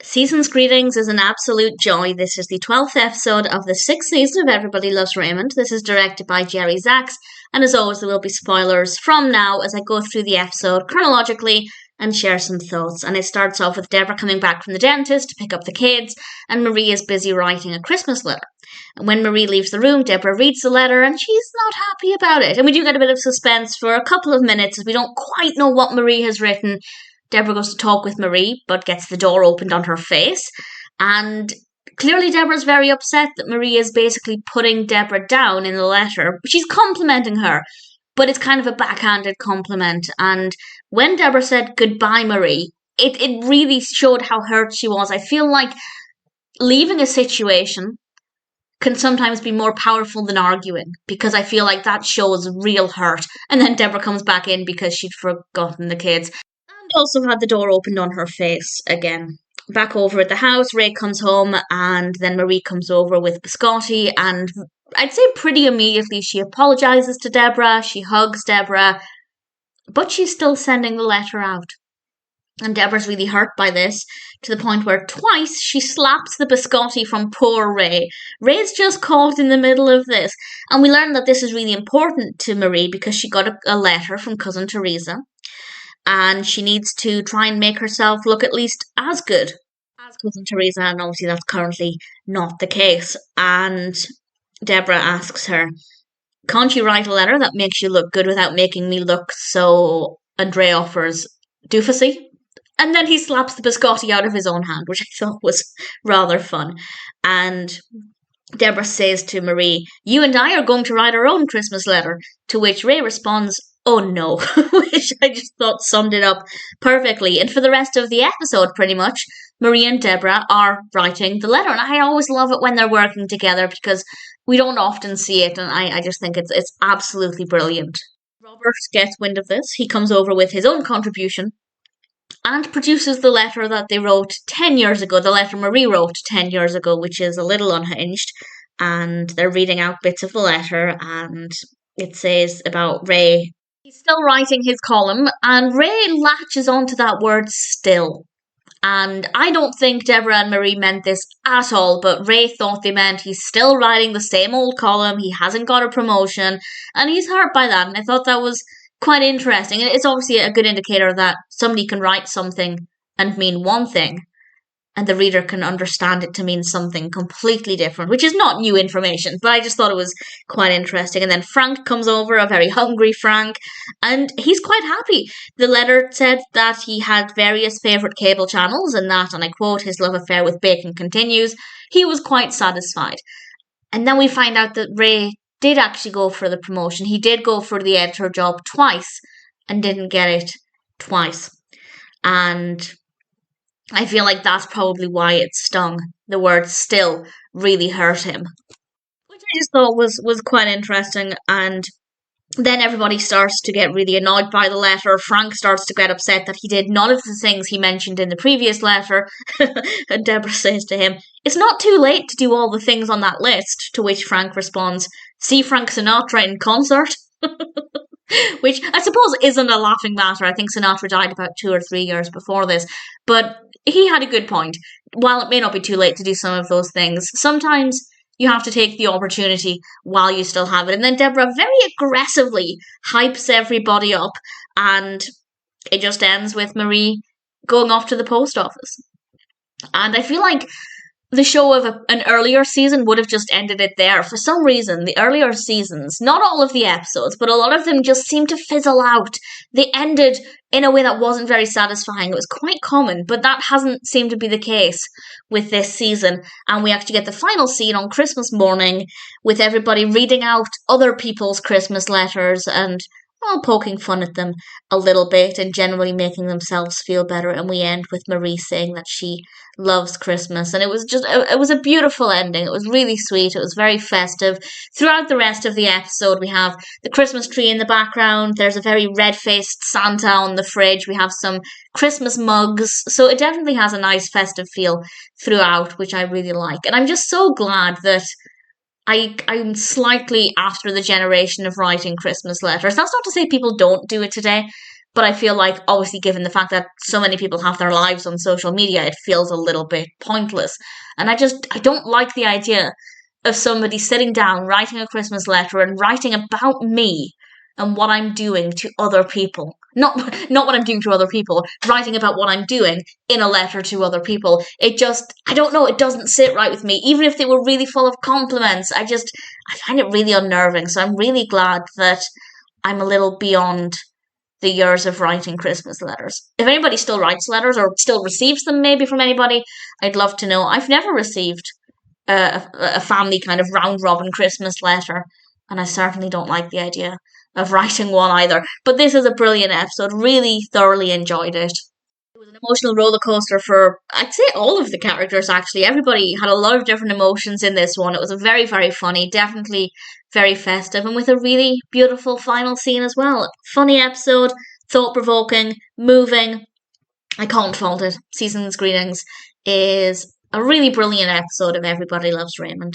Season's greetings is an absolute joy. This is the 12th episode of the 6th season of Everybody Loves Raymond. This is directed by Zaks, and as always, there will be spoilers from now as I go through the episode chronologically and share some thoughts. And it starts off with Debra coming back from the dentist to pick up the kids, and Marie is busy writing a Christmas letter. And when Marie leaves the room, Debra reads the letter, and she's not happy about it. And we do get a bit of suspense for a couple of minutes as we don't quite know what Marie has written. Debra goes to talk with Marie, but gets the door opened on her face. And clearly Debra's very upset that Marie is basically putting Debra down in the letter. She's complimenting her, but it's kind of a backhanded compliment. And when Debra said, "Goodbye, Marie," it really showed how hurt she was. I feel like leaving a situation can sometimes be more powerful than arguing, because I feel like that shows real hurt. And then Debra comes back in because she'd forgotten the kids. Also had the door opened on her face again. Back over at the house, Ray comes home and then Marie comes over with biscotti, and I'd say pretty immediately she apologises to Debra, she hugs Debra, but she's still sending the letter out. And Debra's really hurt by this, to the point where twice she slaps the biscotti from poor Ray. Ray's just caught in the middle of this. And we learn that this is really important to Marie because she got a letter from Cousin Teresa. And she needs to try and make herself look at least as good as Cousin Teresa, and obviously that's currently not the case. And Debra asks her, "Can't you write a letter that makes you look good without making me look so..." And Ray offers doofusy. And then he slaps the biscotti out of his own hand, which I thought was rather fun. And Debra says to Marie, "You and I are going to write our own Christmas letter," to which Ray responds, "Oh no," which I just thought summed it up perfectly. And for the rest of the episode, pretty much, Marie and Debra are writing the letter. And I always love it when they're working together because we don't often see it. And I just think it's absolutely brilliant. Robert gets wind of this. He comes over with his own contribution and produces the letter that they wrote 10 years ago, the letter Marie wrote 10 years ago, which is a little unhinged. And they're reading out bits of the letter, and it says about Ray. He's still writing his column, and Ray latches onto that word "still." And I don't think Debra and Marie meant this at all, but Ray thought they meant he's still writing the same old column, he hasn't got a promotion, and he's hurt by that. And I thought that was quite interesting. It's obviously a good indicator that somebody can write something and mean one thing, and the reader can understand it to mean something completely different, which is not new information, but I just thought it was quite interesting. And then Frank comes over, a very hungry Frank, and he's quite happy. The letter said that he had various favourite cable channels, and that, and I quote, "his love affair with bacon continues." He was quite satisfied. And then we find out that Ray did actually go for the promotion. He did go for the editor job twice and didn't get it twice. And I feel like that's probably why it stung. The word "still" really hurt him, which I just thought was quite interesting. And then everybody starts to get really annoyed by the letter. Frank starts to get upset that he did none of the things he mentioned in the previous letter. And Debra says to him, "It's not too late to do all the things on that list," to which Frank responds, "See Frank Sinatra in concert?" Which I suppose isn't a laughing matter. I think Sinatra died about 2 or 3 years before this. But he had a good point. While it may not be too late to do some of those things, sometimes you have to take the opportunity while you still have it. And then Debra very aggressively hypes everybody up, and it just ends with Marie going off to the post office. And I feel like the show of an earlier season would have just ended it there. For some reason, the earlier seasons, not all of the episodes, but a lot of them just seemed to fizzle out. They ended in a way that wasn't very satisfying. It was quite common, but that hasn't seemed to be the case with this season. And we actually get the final scene on Christmas morning with everybody reading out other people's Christmas letters and, well, poking fun at them a little bit and generally making themselves feel better. And we end with Marie saying that she loves Christmas. And it was a beautiful ending. It was really sweet. It was very festive. Throughout the rest of the episode, we have the Christmas tree in the background. There's a very red-faced Santa on the fridge. We have some Christmas mugs. So it definitely has a nice festive feel throughout, which I really like. And I'm just so glad that I'm slightly after the generation of writing Christmas letters. That's not to say people don't do it today, But I feel like, obviously, given the fact that so many people have their lives on social media, it feels a little bit pointless. And I don't like the idea of somebody sitting down, writing a Christmas letter and writing about me and what I'm doing to other people. Not what I'm doing to other people, writing about what I'm doing in a letter to other people. It just, I don't know, it doesn't sit right with me. Even if they were really full of compliments, I find it really unnerving. So I'm really glad that I'm a little beyond the years of writing Christmas letters. If anybody still writes letters or still receives them maybe from anybody, I'd love to know. I've never received a family kind of round robin Christmas letter, and I certainly don't like the idea of writing one either. But this is a brilliant episode. Really thoroughly enjoyed it. It was an emotional roller coaster for, I'd say, all of the characters, actually. Everybody had a lot of different emotions in this one. It was a very, very funny, definitely very festive, and with a really beautiful final scene as well. Funny episode, thought-provoking, moving. I can't fault it. Season's Greetings is a really brilliant episode of Everybody Loves Raymond.